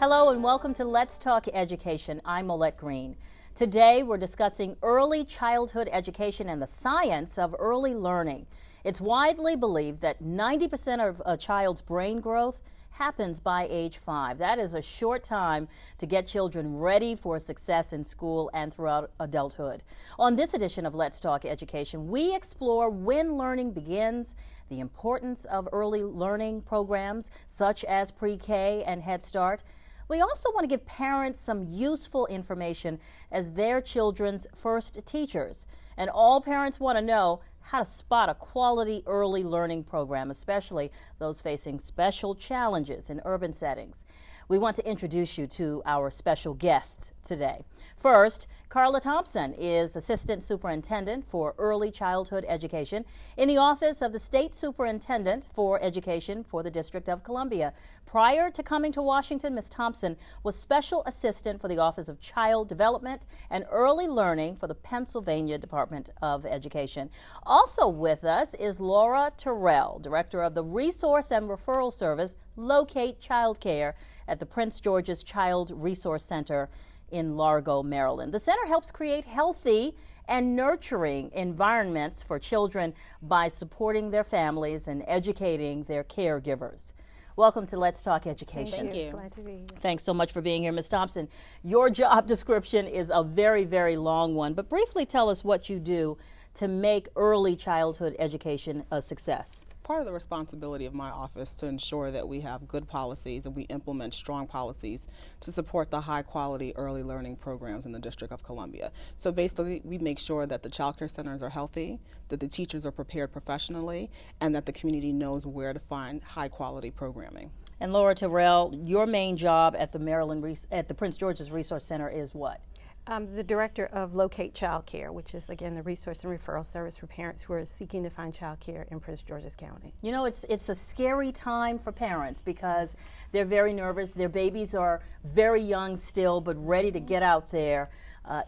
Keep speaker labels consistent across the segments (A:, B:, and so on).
A: Hello and welcome to Let's Talk Education. I'm Molette Green. Today we're discussing early childhood education and the science of early learning. It's widely believed that 90% of a child's brain growth happens by age 5. That is a short time to get children ready for success in school and throughout adulthood. On this edition of Let's Talk Education, we explore when learning begins, the importance of early learning programs such as pre-K and Head Start. We also want to give parents some useful information as their children's first teachers. And all parents want to know how to spot a quality early learning program, especially those facing special challenges in urban settings. We want to introduce you to our special guests today. First, Carla Thompson is Assistant Superintendent for Early Childhood Education in the Office of the State Superintendent for Education for the District of Columbia. Prior to coming to Washington, Ms. Thompson was Special Assistant for the Office of Child Development and Early Learning for the Pennsylvania Department of Education. Also with us is Laura Terrell, Director of the Resource and Referral Service, Locate Childcare at the Prince George's Child Resource Center in Largo, Maryland. The center helps create healthy and nurturing environments for children by supporting their families and educating their caregivers. Welcome to Let's Talk Education.
B: Thank you.
C: Glad to be here.
A: Thanks so much for being here, Ms. Thompson. Your job description is a very, very long one, but briefly tell us what you do to make early childhood education a success.
B: Part of the responsibility of my office to ensure that we have good policies and we implement strong policies to support the high quality early learning programs in the District of Columbia. So basically we make sure that the child care centers are healthy, that the teachers are prepared professionally, and that the community knows where to find high quality programming.
A: And Laura Terrell, your main job at the Prince George's Resource Center is what?
C: I'm the director of Locate Childcare, which is, again, the resource and referral service for parents who are seeking to find childcare in Prince George's County.
A: You know, it's a scary time for parents because they're very nervous. Their babies are very young still, but ready to get out there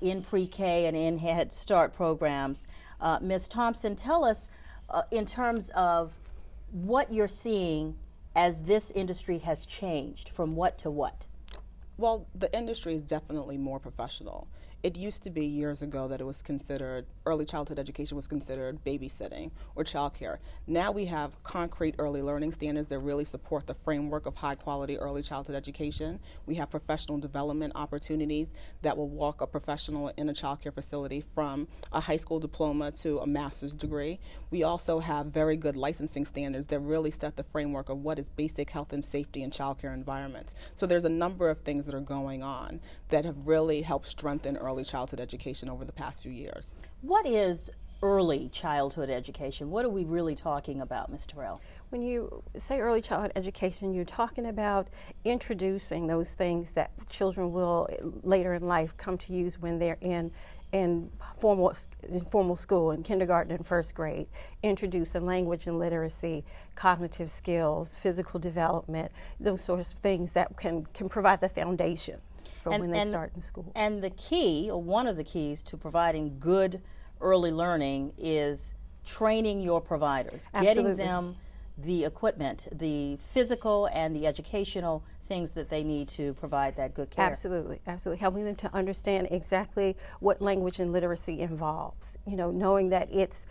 A: in pre-K and in Head Start programs. Ms. Thompson, tell us in terms of what you're seeing as this industry has changed from what to what.
B: Well, the industry is definitely more professional. It used to be years ago that it was considered, early childhood education was considered babysitting or childcare. Now we have concrete early learning standards that really support the framework of high quality early childhood education. We have professional development opportunities that will walk a professional in a childcare facility from a high school diploma to a master's degree. We also have very good licensing standards that really set the framework of what is basic health and safety in childcare environments. So there's a number of things that are going on that have really helped strengthen early childhood education over the past few years.
A: What is early childhood education? What are we really talking about, Ms. Terrell?
C: When you say early childhood education, you're talking about introducing those things that children will later in life come to use when they're in formal school, in kindergarten and first grade, introducing language and literacy, cognitive skills, physical development, those sorts of things that can provide the foundation for when they start in school.
A: And the key, or one of the keys to providing good early learning is training your providers,
C: Absolutely.
A: getting them the equipment, the physical and the educational things that they need to provide that good care.
C: Absolutely, absolutely. Helping them to understand exactly what language and literacy involves. You know, knowing that it's,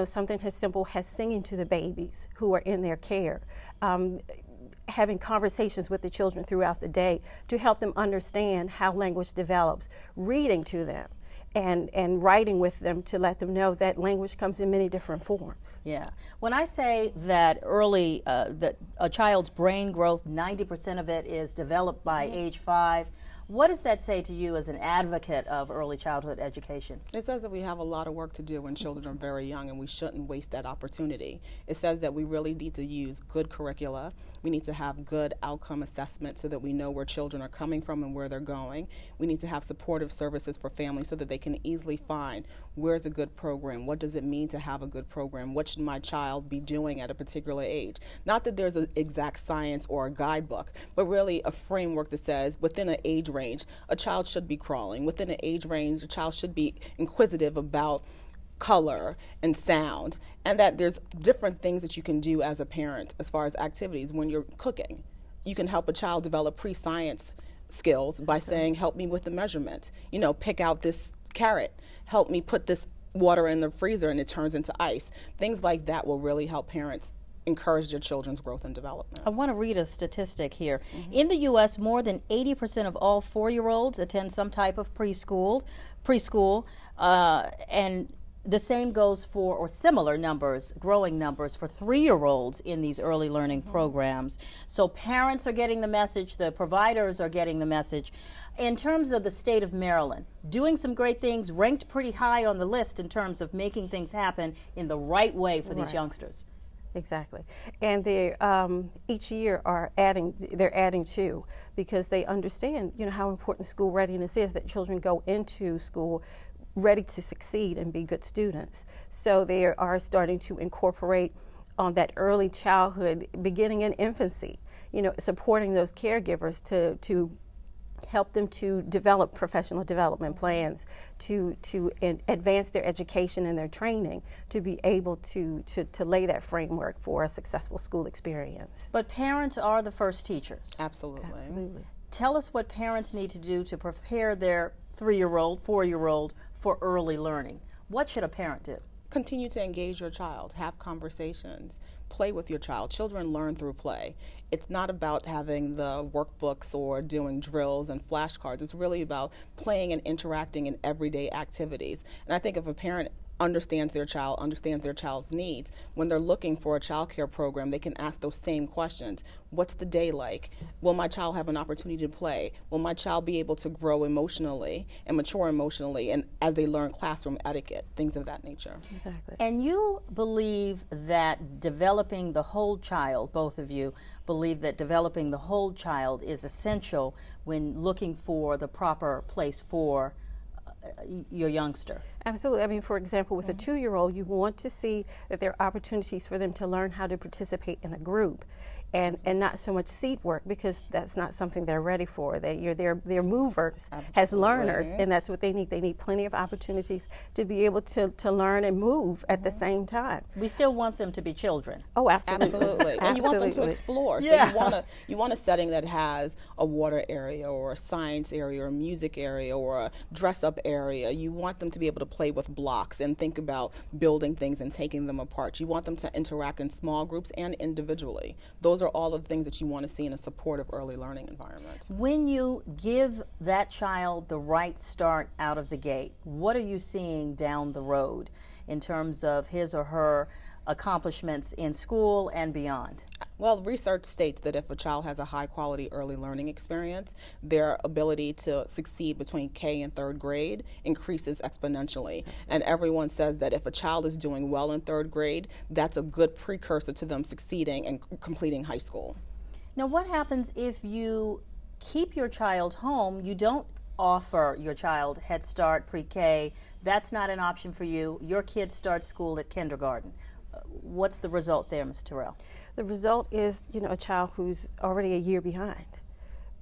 C: something as simple as singing to the babies who are in their care. Having conversations with the children throughout the day to help them understand how language develops, reading to them, and writing with them to let them know that language comes in many different forms.
A: Yeah. When I say that that a child's brain growth, 90% of it is developed by age 5, what does that say to you as an advocate of early childhood education?
B: It says that we have a lot of work to do when children are very young and we shouldn't waste that opportunity. It says that we really need to use good curricula. We need to have good outcome assessment so that we know where children are coming from and where they're going. We need to have supportive services for families so that they can easily find where's a good program, what does it mean to have a good program, what should my child be doing at a particular age. Not that there's an exact science or a guidebook, but really a framework that says within an age range, a child should be crawling. Within an age range, a child should be inquisitive about color and sound, and that there's different things that you can do as a parent as far as activities when you're cooking. You can help a child develop pre-science skills by saying, help me with the measurement. You know, pick out this carrot, help me put this water in the freezer and it turns into ice. Things like that will really help parents encourage their children's growth and development.
A: I want to read a statistic here. In the U.S., more than 80% of all 4-year-olds attend some type of preschool, and the same goes for, or similar numbers, growing numbers for 3-year-olds in these early learning programs. So parents are getting the message, the providers are getting the message. In terms of the state of Maryland, doing some great things, ranked pretty high on the list in terms of making things happen in the right way for these youngsters.
C: Exactly, and they each year they're adding to, because they understand, you know, how important school readiness is, that children go into school ready to succeed and be good students. So they are starting to incorporate on that early childhood, beginning in infancy, you know, supporting those caregivers to help them to develop professional development plans, to advance their education and their training, to be able to lay that framework for a successful school experience.
A: But parents are the first teachers.
B: Absolutely.
C: Absolutely.
A: Tell us what parents need to do to prepare their 3-year-old, 4-year-old for early learning. What should a parent do?
B: Continue to engage your child, have conversations, play with your child. Children learn through play. It's not about having the workbooks or doing drills and flashcards. It's really about playing and interacting in everyday activities. And I think if a parent understands their child, understands their child's needs, when they're looking for a child care program, they can ask those same questions. What's the day like? Will my child have an opportunity to play? Will my child be able to grow emotionally and mature emotionally, and as they learn classroom etiquette, things of that nature?
C: Exactly.
A: And you believe that developing the whole child, both of you believe that developing the whole child is essential when looking for the proper place for your youngster.
C: Absolutely. I mean, for example, with a 2-year-old, you want to see that there are opportunities for them to learn how to participate in a group, and not so much seat work, because that's not something they're ready for. They're movers as learners, and that's what they need. They need plenty of opportunities to be able to learn and move at the same time.
A: We still want them to be children.
C: Oh, absolutely.
B: Absolutely. And you want them to explore.
A: Yeah.
B: So you want a setting that has a water area or a science area or a music area or a dress-up area. You want them to be able to play with blocks and think about building things and taking them apart. You want them to interact in small groups and individually. Those are all of the things that you want to see in a supportive early learning environment.
A: When you give that child the right start out of the gate, what are you seeing down the road in terms of his or her accomplishments in school and beyond?
B: Well, research states that if a child has a high quality early learning experience, their ability to succeed between K and 3rd grade increases exponentially. And everyone says that if a child is doing well in 3rd grade, that's a good precursor to them succeeding and completing high school.
A: Now, what happens if you keep your child home, you don't offer your child Head Start, pre-K, that's not an option for you, your kid starts school at kindergarten? What's the result there, Ms. Terrell?
C: The result is, you know, a child who's already a year behind,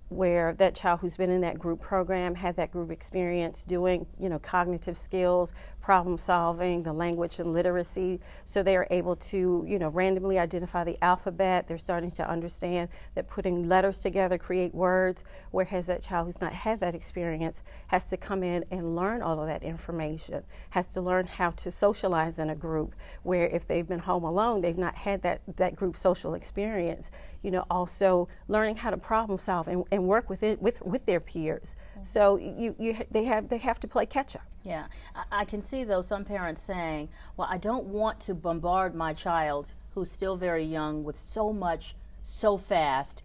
C: where that child who's been in that group program, had that group experience doing, you know, cognitive skills, problem solving, the language and literacy, so they are able to, you know, randomly identify the alphabet. They're starting to understand that putting letters together create words, whereas that child who's not had that experience has to come in and learn all of that information, has to learn how to socialize in a group, where if they've been home alone, they've not had that group social experience. You know, also learning how to problem solve and work with their peers. So they have to play catch up.
A: Yeah, I can see though some parents saying, well, I don't want to bombard my child who's still very young with so much so fast,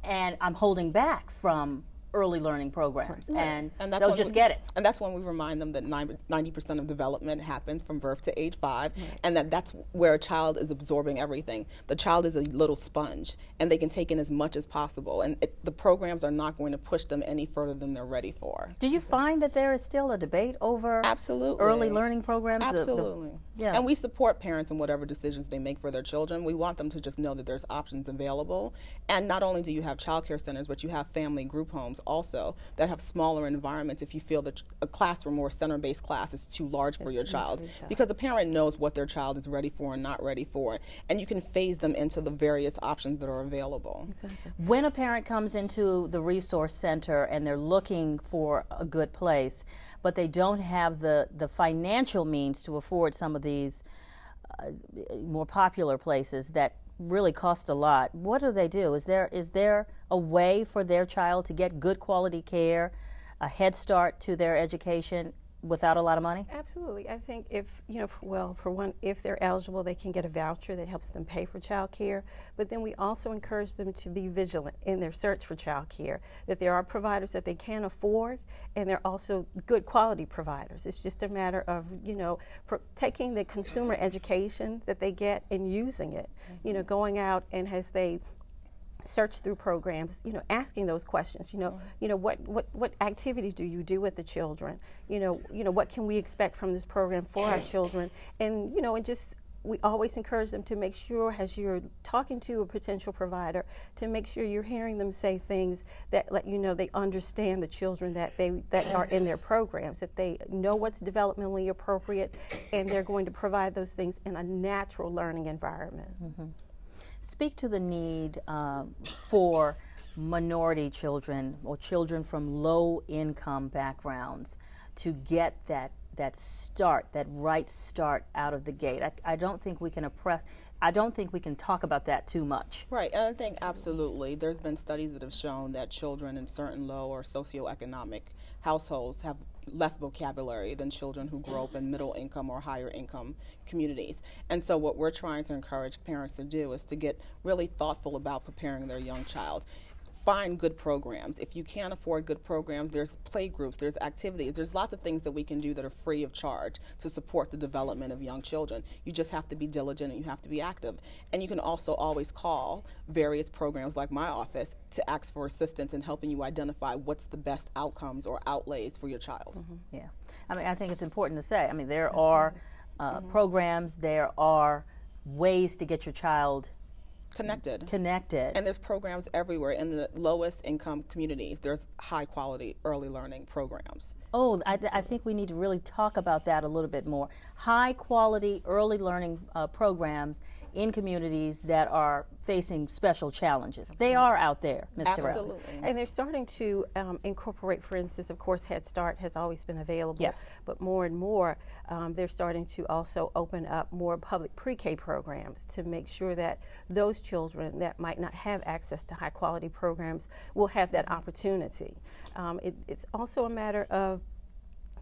A: and I'm holding back from early learning programs, and they'll just get it.
B: And that's when we remind them that 90% of development happens from birth to age 5, and that's where a child is absorbing everything. The child is a little sponge, and they can take in as much as possible, and the programs are not going to push them any further than they're ready for.
A: Do you find that there is still a debate over early learning programs?
B: Absolutely.
A: Yeah.
B: And we support parents in whatever decisions they make for their children. We want them to just know that there's options available. And not only do you have child care centers, but you have family group homes programs also that have smaller environments if you feel that a classroom or a center-based class is too large for your child, because a parent knows what their child is ready for and not ready for, and you can phase them into the various options that are available.
C: Exactly.
A: When a parent comes into the resource center and they're looking for a good place, but they don't have the financial means to afford some of these more popular places that really cost a lot, what do they do? Is there a way for their child to get good quality care, a head start to their education without a lot of money?
C: Absolutely. I think if, for one, if they're eligible, they can get a voucher that helps them pay for child care. But then we also encourage them to be vigilant in their search for child care, that there are providers that they can afford, and they're also good quality providers. It's just a matter of, taking the consumer education that they get and using it, going out and as they search through programs, asking those questions, what activities do you do with the children? What can we expect from this program for our children? And, we always encourage them to make sure, as you're talking to a potential provider, to make sure you're hearing them say things that let you know they understand the children that are in their programs, that they know what's developmentally appropriate, and they're going to provide those things in a natural learning environment.
A: Mm-hmm. Speak to the need for minority children or children from low-income backgrounds to get that right start out of the gate. I don't think we can talk about that too much.
B: Right, and I think absolutely. There's been studies that have shown that children in certain low or socioeconomic households have less vocabulary than children who grow up in middle income or higher income communities. And so what we're trying to encourage parents to do is to get really thoughtful about preparing their young child. Find good programs. If you can't afford good programs, there's play groups, there's activities, there's lots of things that we can do that are free of charge to support the development of young children. You just have to be diligent and you have to be active. And you can also always call various programs like my office to ask for assistance in helping you identify what's the best outcomes or outlays for your child.
A: Mm-hmm. Yeah. I think it's important to say, there are programs, there are ways to get your child connected.
B: And there's programs everywhere. In the lowest income communities, there's high quality early learning programs.
A: Oh, I think we need to really talk about that a little bit more. High quality early learning programs in communities that are facing special challenges. They are out there, Ms. Terrell.
B: Absolutely.
C: And they're starting to incorporate, for instance, of course, Head Start has always been available.
A: Yes.
C: But more and more, they're starting to also open up more public pre-K programs to make sure that those children that might not have access to high quality programs will have that opportunity. It's also a matter of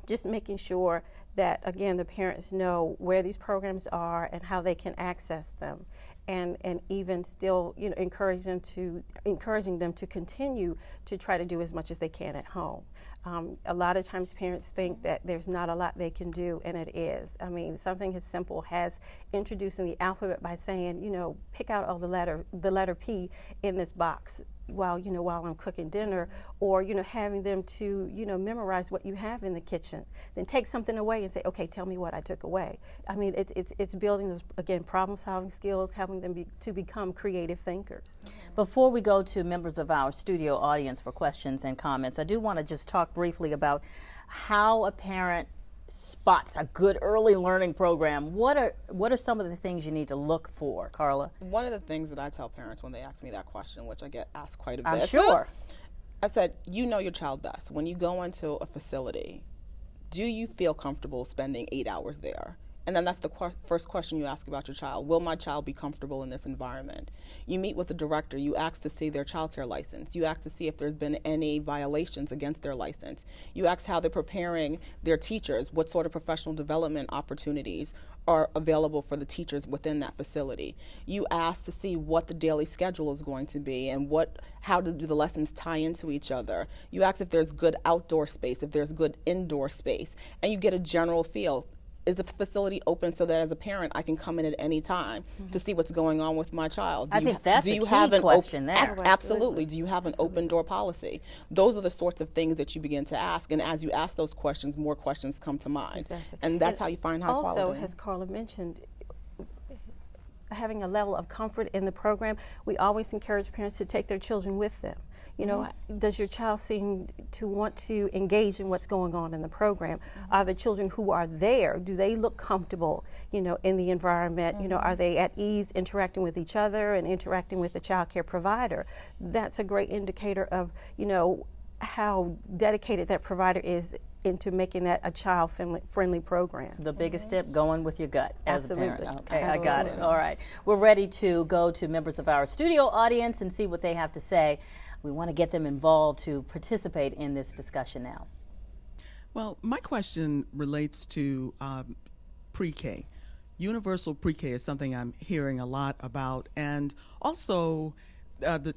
C: just making sure that, again, the parents know where these programs are and how they can access them, and even still, encouraging them to continue to try to do as much as they can at home. A lot of times parents think that there's not a lot they can do, and it is. Something as simple as introducing the alphabet by saying, pick out all the letter P in this box while I'm cooking dinner, or having them to memorize what you have in the kitchen, then take something away and say, okay, tell me what I took away. It's building those, again, problem solving skills, helping them to become creative thinkers.
A: Before we go to members of our studio audience for questions and comments, I do want to just talk briefly about how a parent spots a good early learning program. What are some of the things you need to look for, Carla?
B: One of the things that I tell parents when they ask me that question, which I get asked quite a bit,
A: I'm sure.
B: I said, you know your child best. When you go into a facility, do you feel comfortable spending 8 hours there? And then that's the first question you ask about your child. Will my child be comfortable in this environment? You meet with the director. You ask to see their childcare license. You ask to see if there's been any violations against their license. You ask how they're preparing their teachers, what sort of professional development opportunities are available for the teachers within that facility. You ask to see what the daily schedule is going to be and how do the lessons tie into each other. You ask if there's good outdoor space, if there's good indoor space, and you get a general feel. Is the facility open so that as a parent I can come in at any time to see what's going on with my child?
A: I think that's a key question there.
B: Absolutely. Do you have an open door policy? Those are the sorts of things that you begin to ask, and as you ask those questions, more questions come to mind.
C: Exactly.
B: And that's how you find high quality.
C: Also, as Carla mentioned, having a level of comfort in the program, we always encourage parents to take their children with them. You know, does your child seem to want to engage in what's going on in the program? Are the children who are there, do they look comfortable, you know, in the environment? You know, are they at ease interacting with each other and interacting with the child care provider? That's a great indicator of, you know, how dedicated that provider is into making that a child-friendly program.
A: The biggest tip, going with your gut as a
C: Absolutely.
A: parent. Okay,
C: Absolutely.
A: I got it. All right. We're ready to go to members of our studio audience and see what they have to say. We want to get them involved to participate in this discussion now.
D: Well, my question relates to pre-K. Universal pre-K is something I'm hearing a lot about, and also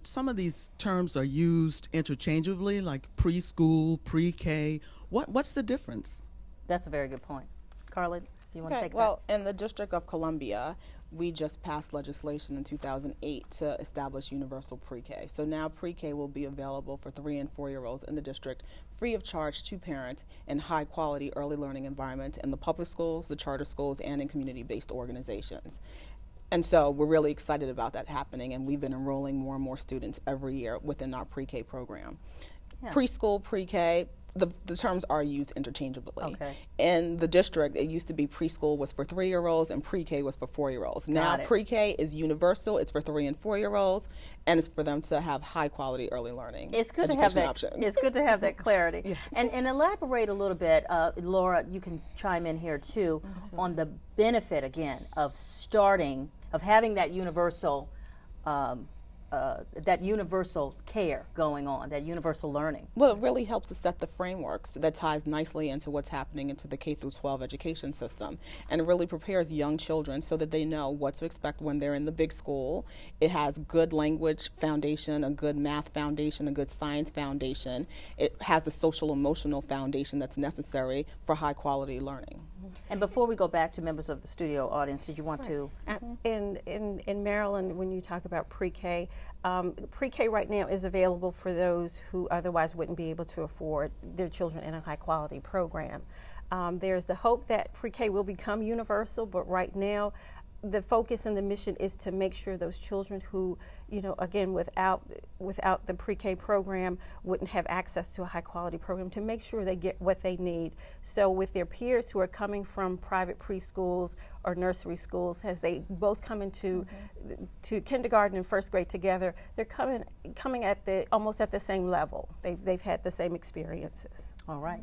D: some of these terms are used interchangeably, like preschool, pre-K. What's the difference?
A: That's a very good point. Carla, do you want to take
B: Well, in the District of Columbia, we just passed legislation in 2008 to establish universal pre-K. So now pre-K will be available for 3 and 4-year-olds in the district, free of charge to parents, in high-quality early learning environments in the public schools, the charter schools, and in community-based organizations. And so we're really excited about that happening, and we've been enrolling more and more students every year within our pre-K program.
A: Yeah.
B: Preschool, pre-K, the terms are used interchangeably.
A: Okay.
B: In the district, it used to be preschool was for 3-year-olds and pre-K was for 4-year-olds. Now
A: it.
B: pre-K is universal. It's for 3 and 4-year-olds, and it's for them to have high-quality early learning.
A: It's good to have that.
B: Options.
A: It's good to have that clarity. Yes. And elaborate a little bit, Laura. You can chime in here too on the benefit again of having that universal. That universal care going on, that universal learning.
B: Well, it really helps to set the frameworks that ties nicely into what's happening into the K through 12 education system, and it really prepares young children so that they know what to expect when they're in the big school. It has good language foundation, a good math foundation, a good science foundation. It has the social emotional foundation that's necessary for high quality learning.
A: And before we go back to members of the studio audience, did you want to?
C: In Maryland, when you talk about pre-K, pre-K right now is available for those who otherwise wouldn't be able to afford their children in a high-quality program. There's the hope that pre-K will become universal, but right now the focus and the mission is to make sure those children who, you know, again, without the pre-K program wouldn't have access to a high-quality program, to make sure they get what they need. So with their peers who are coming from private preschools or nursery schools, as they both come into to kindergarten and first grade together, they're coming at almost at the same level. They've had the same experiences.
A: All right.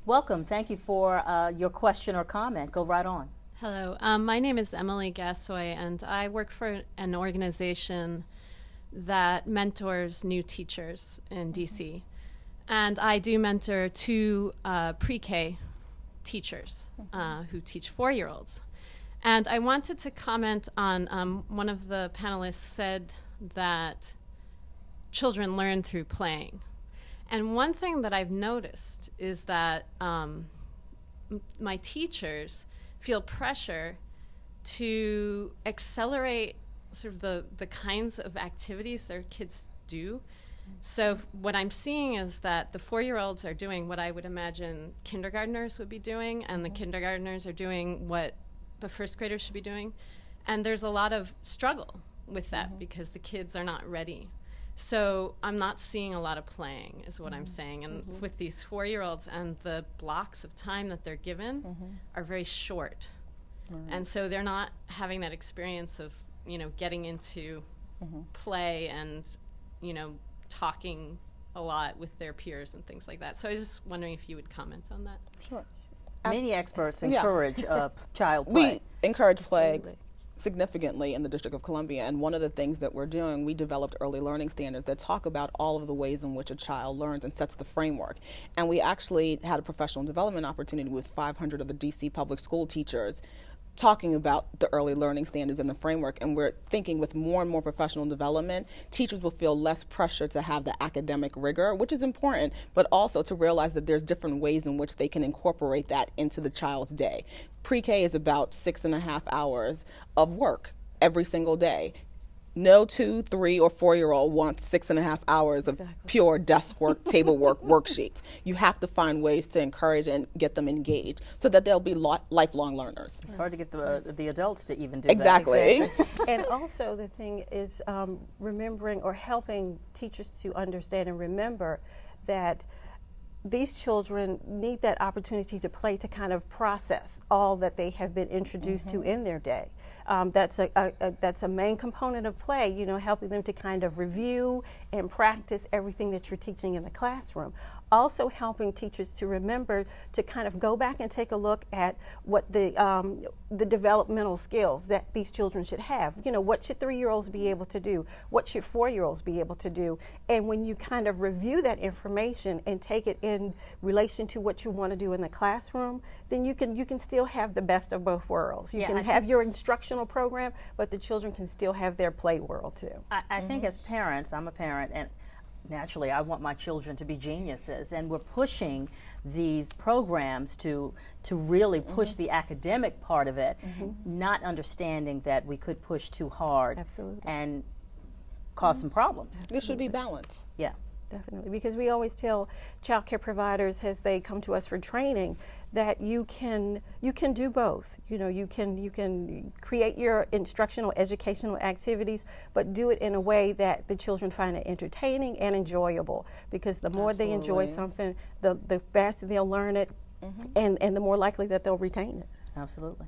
A: Welcome. Thank you for your question or comment. Go right on.
E: Hello, my name is Emily Gassoy, and I work for an organization that mentors new teachers in DC. And I do mentor 2 pre-K teachers who teach 4-year-olds. And I wanted to comment on one of the panelists said that children learn through playing. And one thing that I've noticed is that my teachers feel pressure to accelerate sort of the kinds of activities their kids do. So what I'm seeing is that the 4-year-olds are doing what I would imagine kindergartners would be doing, and the kindergartners are doing what the first graders should be doing. And there's a lot of struggle with that because the kids are not ready. So I'm not seeing a lot of playing, is what I'm saying. And with these 4-year-olds, and the blocks of time that they're given are very short. And so they're not having that experience of, you know, getting into play and, you know, talking a lot with their peers and things like that. So I was just wondering if you would comment on that.
B: Sure.
A: Many experts encourage child play.
B: We encourage play significantly in the District of Columbia, and one of the things that we're doing, we developed early learning standards that talk about all of the ways in which a child learns and sets the framework. And we actually had a professional development opportunity with 500 of the DC public school teachers talking about the early learning standards and the framework, and we're thinking with more and more professional development, teachers will feel less pressure to have the academic rigor, which is important, but also to realize that there's different ways in which they can incorporate that into the child's day. Pre-K is about 6.5 hours of work every single day. No 2, 3, or 4-year-old wants 6.5 hours of pure desk work, table work, worksheets. You have to find ways to encourage and get them engaged so that they'll be lifelong learners.
A: It's hard to get the adults to even do
B: Exactly.
A: that.
C: And also the thing is remembering or helping teachers to understand and remember that these children need that opportunity to play to kind of process all that they have been introduced to in their day. That's a main component of play, you know, helping them to kind of review and practice everything that you're teaching in the classroom. Also helping teachers to remember to kind of go back and take a look at what the developmental skills that these children should have. You know, what should 3-year-olds be able to do? What should 4-year-olds be able to do? And when you kind of review that information and take it in relation to what you want to do in the classroom, then you can still have the best of both worlds. You can have your instructional program, but the children can still have their play world too.
A: I think as parents, I'm a parent, and naturally I want my children to be geniuses, and we're pushing these programs to really push the academic part of it, not understanding that we could push too hard and cause some problems.
B: There should be balance.
A: Yeah.
C: Definitely, because we always tell child care providers as they come to us for training that you can do both. You know, you can create your instructional, educational activities, but do it in a way that the children find it entertaining and enjoyable. Because the more they enjoy something, the faster they'll learn it, and the more likely that they'll retain it.
A: Absolutely.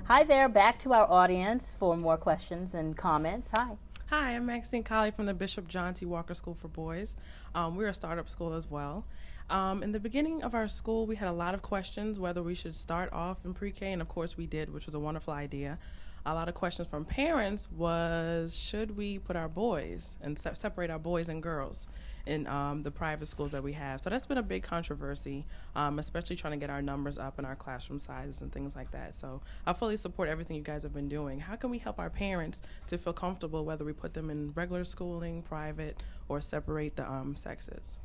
A: Hi there, back to our audience for more questions and comments. Hi.
F: Hi, I'm Maxine Colley from the Bishop John T. Walker School for Boys. We're a startup school as well. In the beginning of our school, we had a lot of questions whether we should start off in pre-K, and of course we did, which was a wonderful idea. A lot of questions from parents was, should we put our boys and separate our boys and girls in the private schools that we have? So that's been a big controversy, especially trying to get our numbers up and our classroom sizes and things like that. So I fully support everything you guys have been doing. How can we help our parents to feel comfortable whether we put them in regular schooling, private, or separate the sexes?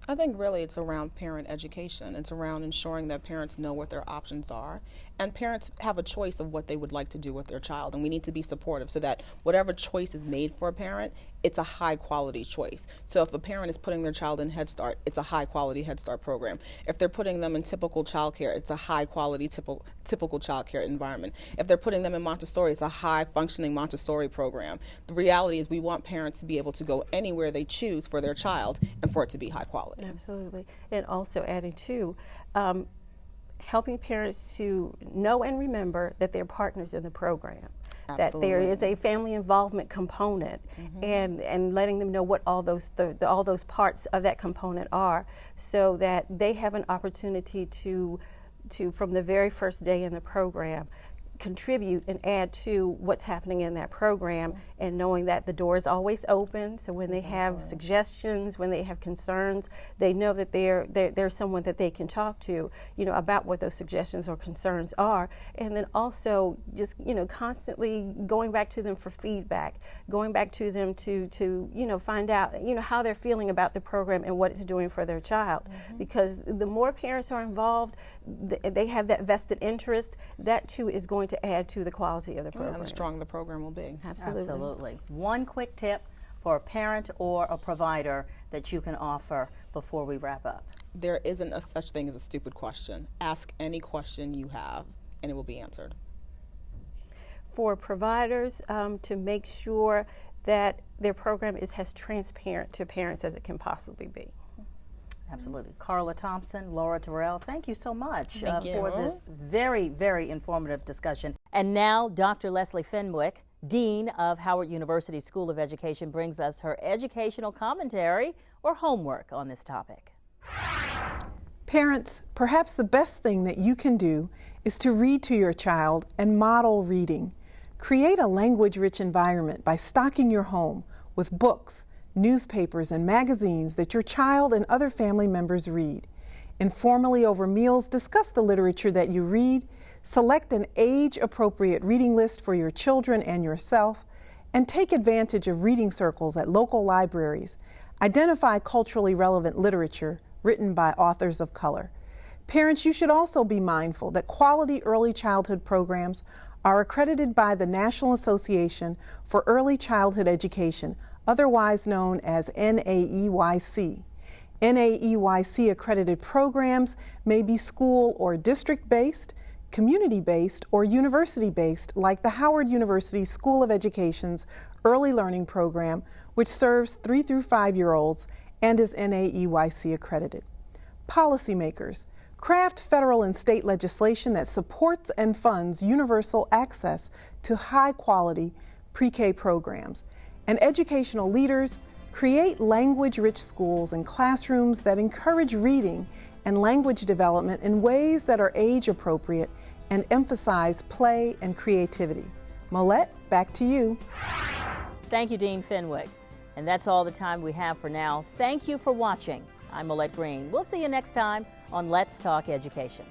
B: I think really it's around parent education. It's around ensuring that parents know what their options are, and parents have a choice of what they would like to do with their child, and we need to be supportive so that whatever choice is made for a parent, it's a high quality choice. So if a parent is putting their child in Head Start, it's a high quality Head Start program. If they're putting them in typical child care, it's a high quality typical child care environment. If they're putting them in Montessori, it's a high functioning Montessori program. The reality is we want parents to be able to go anywhere they choose for their child and for it to be high quality.
C: Absolutely. And also adding to helping parents to know and remember that they're partners in the program.
B: Absolutely.
C: That there is a family involvement component, and letting them know what all those parts of that component are, so that they have an opportunity to from the very first day in the program contribute and add to what's happening in that program, and knowing that the door is always open. So when they have suggestions, when they have concerns, they know that there's someone that they can talk to, you know, about what those suggestions or concerns are. And then also just, you know, constantly going back to them for feedback, going back to them to you know, find out, you know, how they're feeling about the program and what it's doing for their child. Because the more parents are involved, they have that vested interest, that too is going to add to the quality of the program.
B: And the stronger the program will be.
A: Absolutely. One quick tip for a parent or a provider that you can offer before we wrap up.
B: There isn't a such thing as a stupid question. Ask any question you have and it will be answered.
C: For providers, to make sure that their program is as transparent to parents as it can possibly be.
A: Absolutely. Carla Thompson, Laura Terrell, thank you so much
B: Thank you.
A: for this very, very informative discussion. And now Dr. Leslie Fenwick, Dean of Howard University School of Education, brings us her educational commentary or homework on this topic.
G: Parents, perhaps the best thing that you can do is to read to your child and model reading. Create a language-rich environment by stocking your home with books, newspapers, and magazines that your child and other family members read. Informally over meals, discuss the literature that you read, select an age-appropriate reading list for your children and yourself, and take advantage of reading circles at local libraries. Identify culturally relevant literature written by authors of color. Parents, you should also be mindful that quality early childhood programs are accredited by the National Association for Early Childhood Education, otherwise known as NAEYC. NAEYC accredited programs may be school or district-based, community-based, or university-based, like the Howard University School of Education's Early Learning Program, which serves 3 through 5-year-olds and is NAEYC accredited. Policymakers, craft federal and state legislation that supports and funds universal access to high-quality pre-K programs. And educational leaders, create language-rich schools and classrooms that encourage reading and language development in ways that are age-appropriate and emphasize play and creativity. Molette, back to you.
A: Thank you, Dean Fenwick. And that's all the time we have for now. Thank you for watching. I'm Molette Green. We'll see you next time on Let's Talk Education.